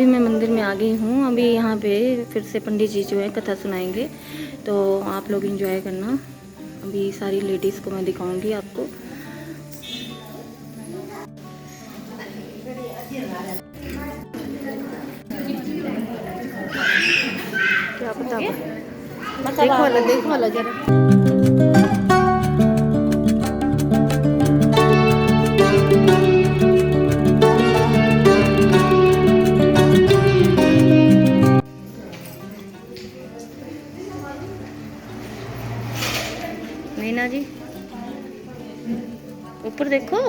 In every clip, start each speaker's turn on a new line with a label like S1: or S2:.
S1: मैं मंदिर में आ गई हूँ। अभी यहाँ पे फिर से पंडित जी जो है कथा सुनाएंगे, तो आप लोग एंजॉय करना। अभी सारी लेडीज़ को मैं दिखाऊंगी आपको। क्या पता, देखो वाला जरा। मीना जी ऊपर देखो।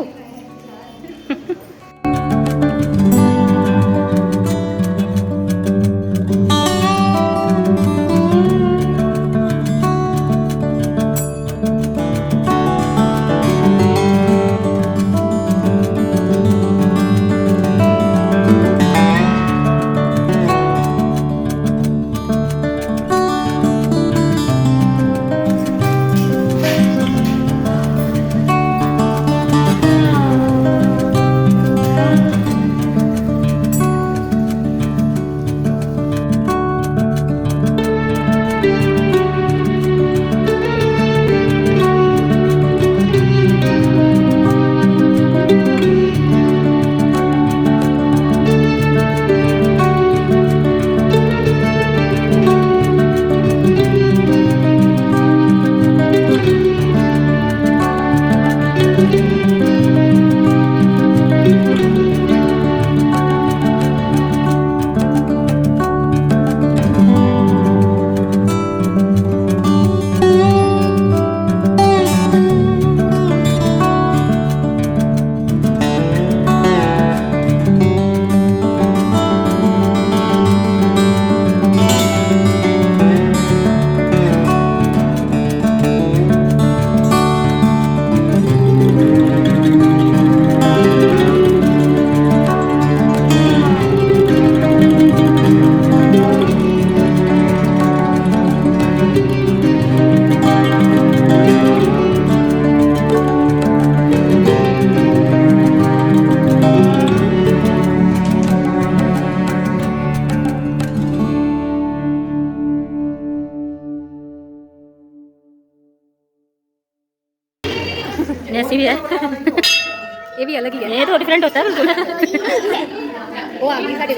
S1: ऐसी भी है। ये भी अलग ही है, ये तो डिफरेंट होता है बिल्कुल। वो आगे सारे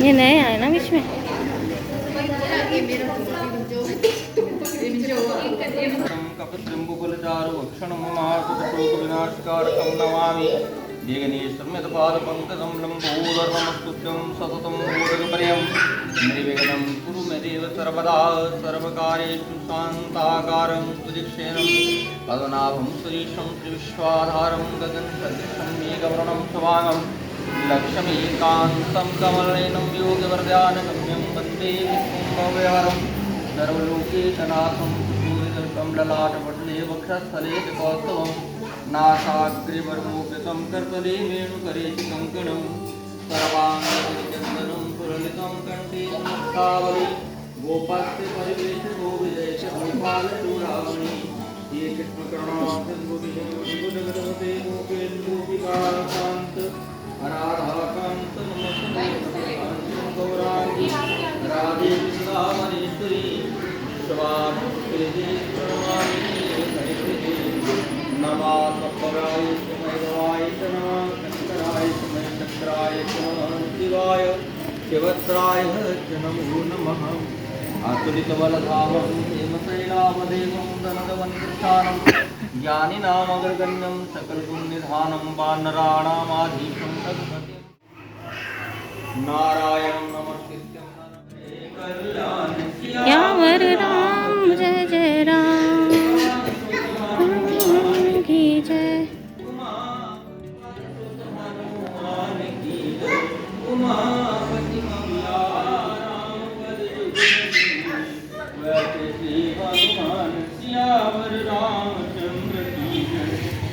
S1: ये नए आए ना बीच में।
S2: सर्वदा सर्वकार्येषु शान्ताकारं सुदीक्षेणं पद्मनाभं सुरीशं त्रिविश्वाधारं गगनसदृशं मेघवर्णं शुभांगं लक्ष्मीकान्तं कमलनयनं योगवरदानगम्यं वन्दे विष्णुं सर्वलोकेशनाथं कमललाटपटले वक्षस्थले च कौस्तवं नासाग्रे वर्मोपितं कर्तले वेणुकरे च कङ्कणं सर्वाङ्गचन्दनं सुललितं कंठे मुक्तावली गोपस्य परिवेशो विजयस्य गोपालचूड़ामणि ये कृष्ण करुणा सिंधु जगदपते गोपेन्दु विकारान्त राधाकान्त नमस्ते गौरांगी राधे वृंदावनेश्वरी नमः सप्तगाय समयवाय नमः शंकराय समय चक्राय नमः शिवाय शिवत्राय नमो नमः आतुलितबलधामं हेमशैलावदेवं दनदवनकृष्णानं ज्ञानिनामग्रगण्यं सकलपुण्यधानं वानराणामाधीशं रघुपतिं नारायणं नमस्कृत्यं नरं कल्याण
S1: यावर राम जय जय राम की जय।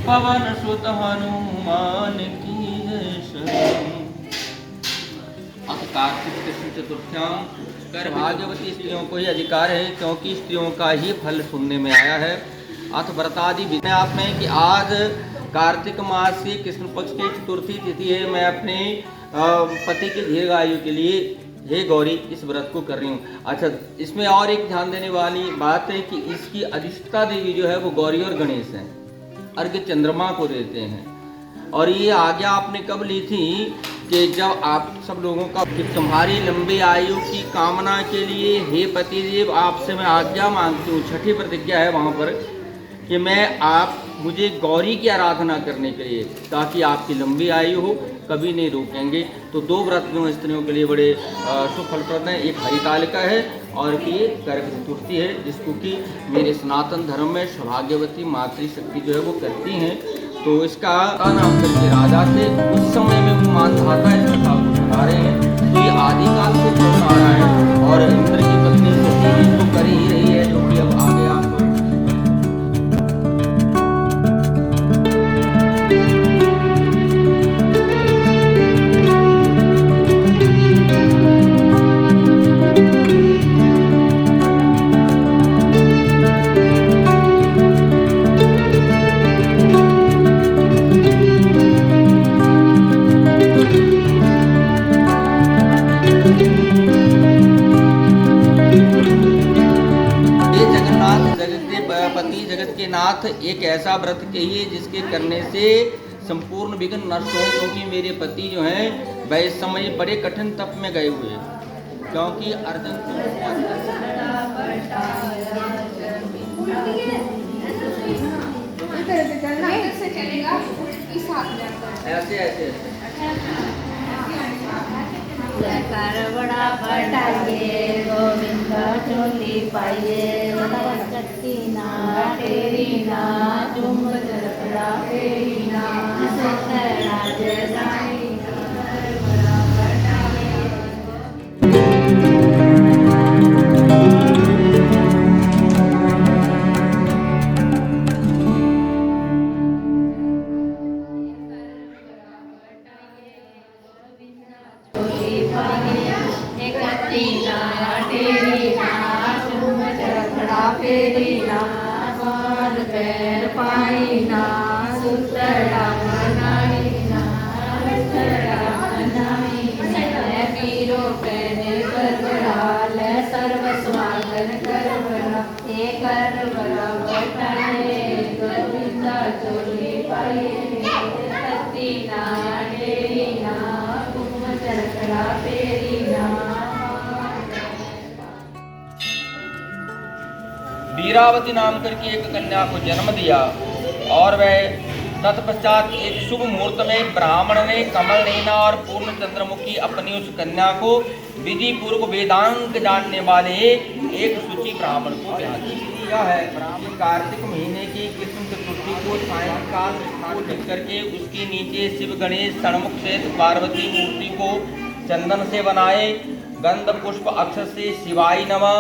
S2: पवन सुत हनुमान की जय। अथ कार्तिक कृष्ण चतुर्थ्यां कर भाग्यवती स्त्रियों को ही अधिकार है, क्योंकि स्त्रियों का ही फल सुनने में आया है। अथ व्रतादि विधि आप में कि आज कार्तिक मास की कृष्ण पक्ष की चतुर्थी तिथि है। मैं अपने पति के दीर्घायु के लिए हे गौरी इस व्रत को कर रही हूँ। अच्छा, इसमें और एक ध्यान देने वाली बात है कि इसकी अधिष्ठा देवी जो है वो गौरी और गणेश हैं, अर्घ्य चंद्रमा को देते हैं। और ये आज्ञा आपने कब ली थी कि जब आप सब लोगों का कि तुम्हारी लंबी आयु की कामना के लिए हे पतिदेव आपसे मैं आज्ञा मांगती हूँ। छठी प्रतिज्ञा है वहाँ पर कि मैं आप मुझे गौरी की आराधना करने के लिए, ताकि आपकी लंबी आयु हो, कभी नहीं रोकेंगे। तो दो व्रत जो स्त्रियों के लिए बड़े सुफलप्रद हैं। एक हरितालिका है और ये कर्क चतुर्थी है, जिसको कि मेरे सनातन धर्म में सौभाग्यवती मातृशक्ति जो है वो करती हैं। तो इसका नाम करके राजा थे, उस समय में वो मानधाता इस कथा को सुना रहे हैं। तो ये आदिकाल से चल आ रहा है और इंद्र की पत्नी सती तो कर ही रही है, जो कि अब आगे आपको नाथ एक ऐसा व्रत कहिए जिसके करने से संपूर्ण विघ्न नष्ट हो। क्योंकि मेरे पति जो हैं वह इस समय बड़े कठिन तप में गए हुए हैं, क्योंकि अर्जुन ऐसे ऐसे
S3: कर बड़ा बटाइए गोविंद चोली पाइए शक्ति ना तेरी ना तुम जरा तेरी ना राज साई कर बड़ा बटाइए।
S2: वीरावती नाम करके एक कन्या को जन्म दिया और वह तत्पश्चात एक शुभ मुहूर्त में ब्राह्मण ने कमल नैना और पूर्ण चंद्रमुखी अपनी उस कन्या को विधि पूर्वक वेदांत जानने वाले एक सूची ब्राह्मण को ब्याह दिया है। ब्राह्मण कार्तिक महीने की कृष्ण चतुर्थी को सायंकाल को लिख करके उसके नीचे शिव गणेश षणमुख सहित पार्वती मूर्ति को चंदन से बनाए, गंध पुष्प अक्षर से शिवाय नमः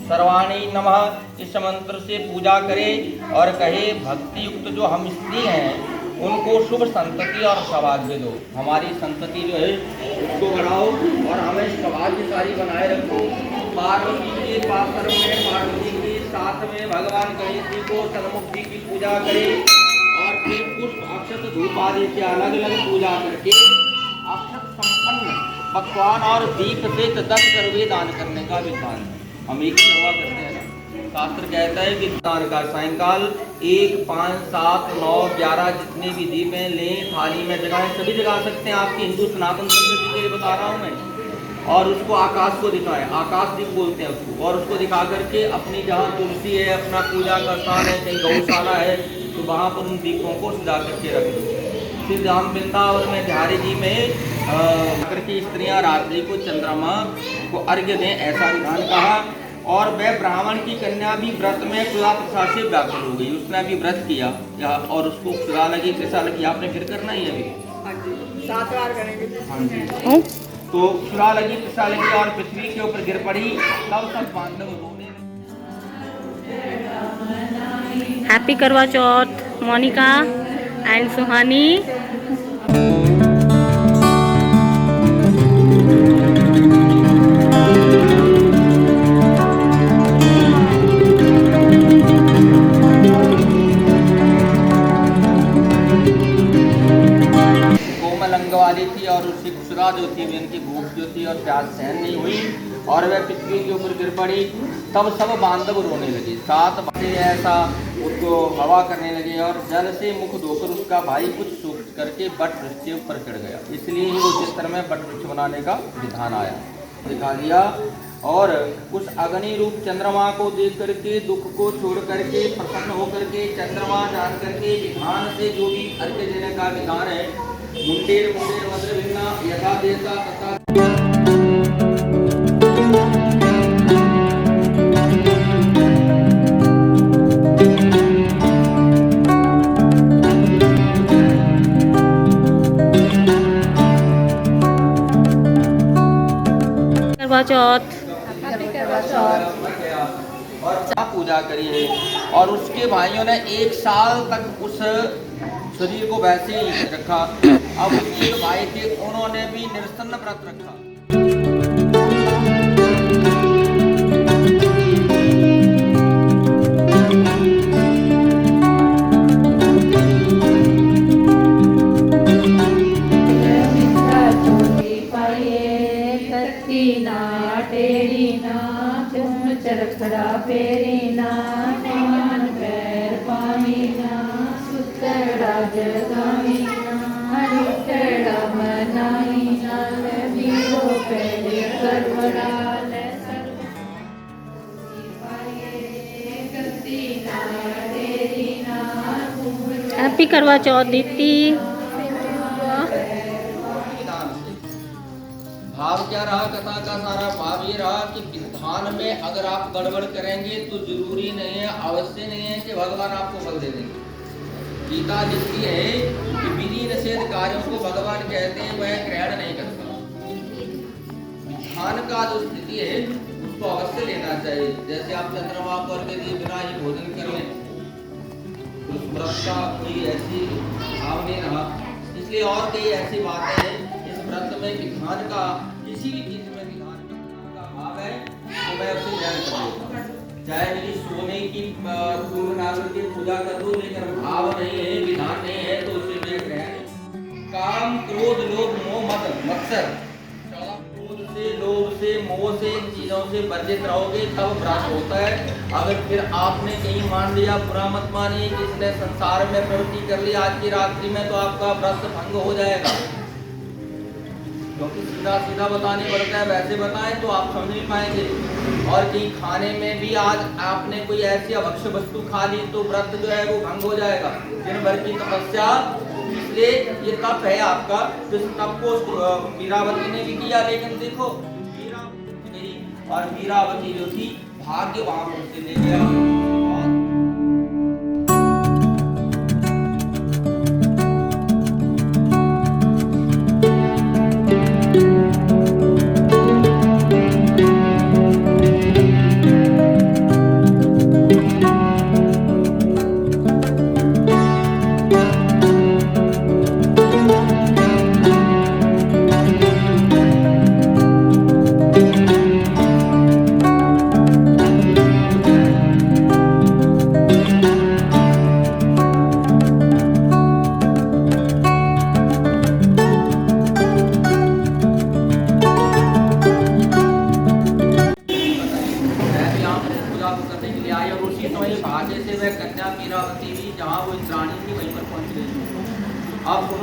S2: सर्वाणी नमः इस मंत्र से पूजा करे और कहे भक्ति युक्त जो हम स्त्री हैं उनको शुभ संतति और सौभाग्य दो। हमारी संतति जो है उसको बढ़ाओ और हमें सौभाग्यशाली बनाए रखो। पार्वती के पात्र में पार्वती के साथ में भगवान गणेश जी को सन्मुख जी की पूजा करें और फिर पुष्प अक्षत धूप आदि से अलग अलग पूजा करके अक्षत संपन्न पकवान और दीप से 10 करवे दान करने का विधान है। हम एक ही हवा करते हैं ना। शास्त्र कहता है कि दान का सायंकाल 1, 5, 7, 9, 11 जितने भी दीप हैं लें, थाली में जगाएं, सभी जगा सकते हैं। आपकी हिंदू सनातन संस्कृति के लिए बता रहा हूँ मैं। और उसको आकाश को दिखाएं, आकाश दीप बोलते हैं उसको, और उसको दिखा करके अपनी जहाँ तुलसी है, अपना पूजा का स्थान है, कहीं गौशाला है, तो वहाँ पर उन दीपों को सजा करके रख दो। फिर धाम वृंदावन में बिहारी जी में की स्त्रियाँ रात्रि को चंद्रमा को अर्घ्य दें, ऐसा विधान कहा। और वह ब्राह्मण की कन्या भी व्रत में क्षुधा तृषा से व्याकुल हो गई, उसने भी व्रत किया और उसको क्षुधा लगी, तृषा लगी। आपने फिर करना ही अभी
S3: 7 बार करेंगे।
S2: हाँ जी। तो क्षुधा लगी, तृषा लगी और पृथ्वी के ऊपर गिर पड़ी, तब सब बांधव रोने।
S1: हैप्पी करवा चौथ मोनिका एंड सुहानी।
S2: वाली थी और उसकी क्षुधा जो थी, उनकी भूख जो थी और प्यास सहन नहीं हुई और वह पृथ्वी के ऊपर गिर पड़ी। तब सब बांधव रोने लगे, 7 बातें ऐसा उसको हवा करने लगे और जल से मुख धोकर उसका भाई कुछ सूख करके वट वृक्ष के ऊपर चढ़ गया। इसलिए ही वो चित्र में वट वृक्ष बनाने का विधान आया, दिखा दिया। और उस अग्नि रूप चंद्रमा को देख करके दुख को छोड़ करके प्रसन्न होकर के चंद्रमा जान करके विधान से जो भी अर्घ्य देने का विधान है, मुंडेर मुंडेर वज्र भिन्ना यथा देता तथा।
S1: करवा चौथ
S2: और पूजा करी है। और उसके भाइयों ने 1 साल तक उस शरीर को वैसे ही रखा। अब उसके भाई थे, उन्होंने भी निर्जल व्रत रखा।
S3: चरखड़ा फेरीना पान पैर पामीना सुतड़ा जगामीना हरितड़ा मनाईना वीरो पहले करवड़ा
S1: हैप्पी करवा चौथ दीप्ति।
S2: भाव क्या रहा कथा का सारा भाव ये रहा कि विधान में अगर आप गड़बड़ करेंगे तो जरूरी नहीं है, अवश्य नहीं है कि भगवान आपको फल दे देंगे। गीता लिखती है कि विधि निषेध कार्यों को भगवान कहते हैं वह ग्रहण नहीं करता। विधान का जो स्थिति है उसको अवश्य लेना चाहिए। जैसे आप चंद्रमा पर के दिए बिना ही भोजन कर लें, उस व्रत का कोई ऐसी भाव नहीं रहा। इसलिए और कई ऐसी बातें हैं इस व्रत में विधान का, किसी भी चीज में विधान का भाव है तो मैं उसे ध्यान कर लेता हूँ। चाहे मेरी सोने की पूर्व नागर की पूजा कर दूं, लेकिन भाव नहीं है, विधान नहीं है तो उसे मैं ग्रहण। काम क्रोध लोभ मोह मद मत्सर, क्रोध से लोभ से मोह से इन चीजों से वर्जित रहोगे तब व्रत होता है। अगर फिर आपने कहीं मान लिया, बुरा मत मानिए, जिसने संसार में प्रवृत्ति कर ली आज की रात्रि में, तो आपका व्रत भंग हो जाएगा। क्योंकि सीधा सीधा बताने पड़ता है, वैसे बताएं तो आप समझ नहीं पाएंगे। और कहीं खाने में भी आज आपने कोई ऐसी अभक्ष्य वस्तु खा ली तो व्रत जो है वो भंग हो जाएगा, दिन भर की तपस्या। इसलिए ये तप है आपका, जिस तप को वीरावती ने भी किया। लेकिन देखो वीरावती गई और वीरावती जो थी भाग्य वहां पर से ले गया।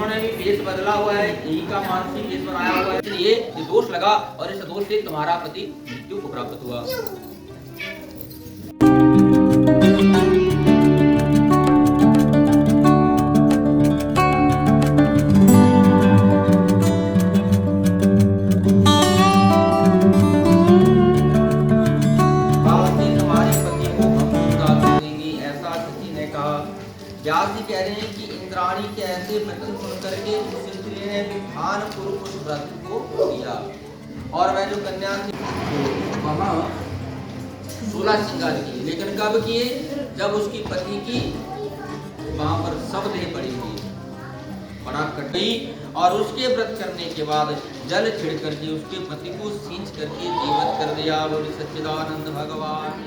S2: उन्होंने भी वेश बदला हुआ है, यही का मानसिक वेश बनाया हुआ है, इसलिए ये दोष लगा और इस दोष से तुम्हारा पति मृत्यु को प्राप्त हुआ। व्यास जी कह रहे हैं कि इंद्राणी के ऐसे वचन सुन करके उस स्त्री ने विधान पूर्वक उस व्रत को किया और वह जो कन्या थी वहाँ 16 श्रृंगार किए, लेकिन कब किए? जब उसकी पति की वहाँ पर सब देह पड़ी थी, बड़ा कटी, और उसके व्रत करने के बाद जल छिड़ करके उसके पति को सींच करके जीवित कर दिया। बोले सच्चिदानंद भगवान।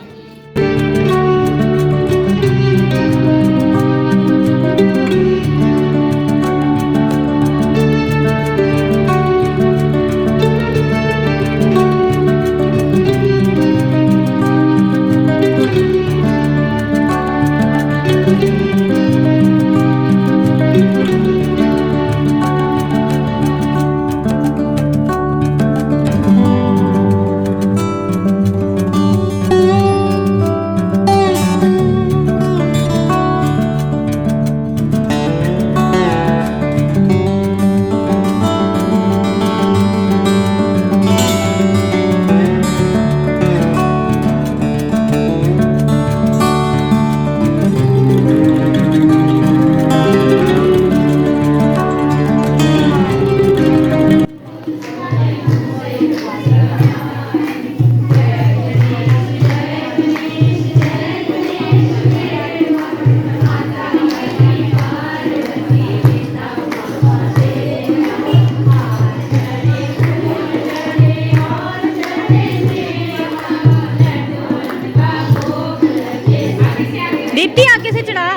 S1: दीप्ति आगे से चढ़ा।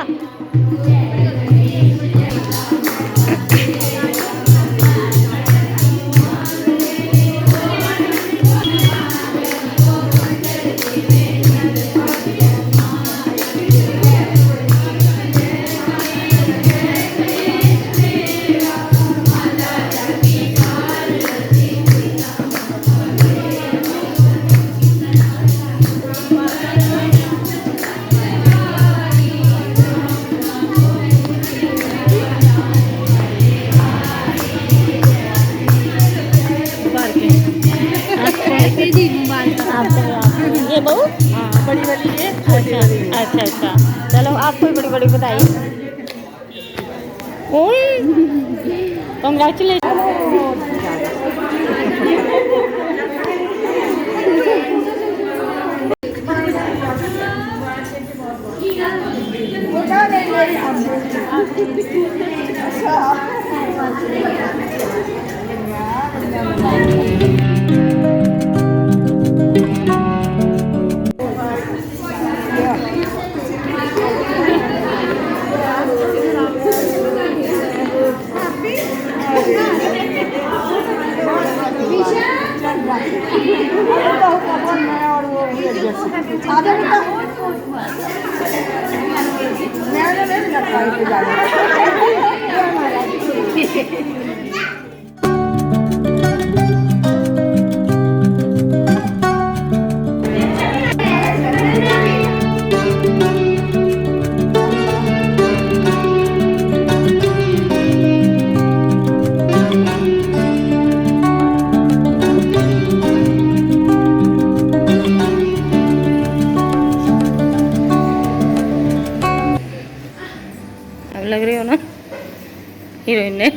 S1: ये बहू बड़ी वाली है। अच्छा अच्छा, चलो आपको बड़ी बड़ी बधाई। कंग्रेचुलेशन। लग रही हो ना हीरोइन ने।